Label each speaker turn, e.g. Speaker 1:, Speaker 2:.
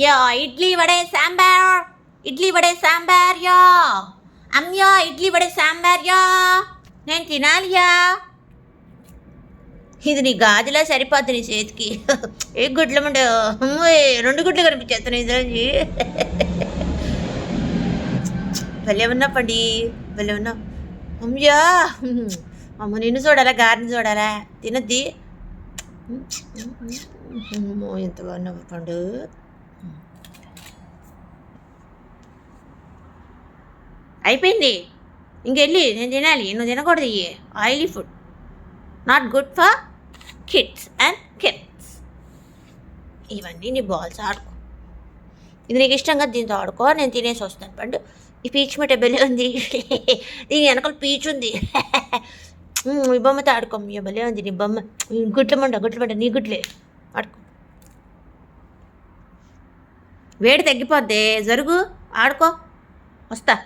Speaker 1: Yeah idli vada sambar, idli vada sambar yeah. అమ్మయ్యా idli vada sambar yeah, నేను తినాలియా. ఇది నీ గాజులా సరిపోద్ది నీ చేతికి. ఏ గుడ్లు ఉండే, రెండు గుడ్లు కనిపించేస్తున్నాయి ఇందులోంచి. భలే ఉన్నా పండి, భలే ఉన్నా. అమ్మయ్యా, అమ్మ నిన్ను చూడాలా, గారిని చూడాలా, తినద్ది. ఎంత బాగున్నావు పండు. అయిపోయింది ఇంకెళ్ళి నేను తినాలి, నువ్వు తినకూడదు. ఇవి oily food, not good for kids and kids. ఇవన్నీ నీ బాల్స్ ఆడుకో, ఇది నీకు ఇష్టంగా దీంతో ఆడుకో, నేను తినేసి వస్తాను పండు. ఈ పీచ్ మిఠ బెల్లి ఉంది, దీని వెనకాల పీచ్ ఉంది. ఈ బొమ్మతో ఆడుకో, మీ భలే ఉంది నీ బొమ్మ. గుడ్ల మంట నీ గుడ్లే ఆడుకో. వేడి తగ్గిపోద్ది, జరుగు ఆడుకో, వస్తా.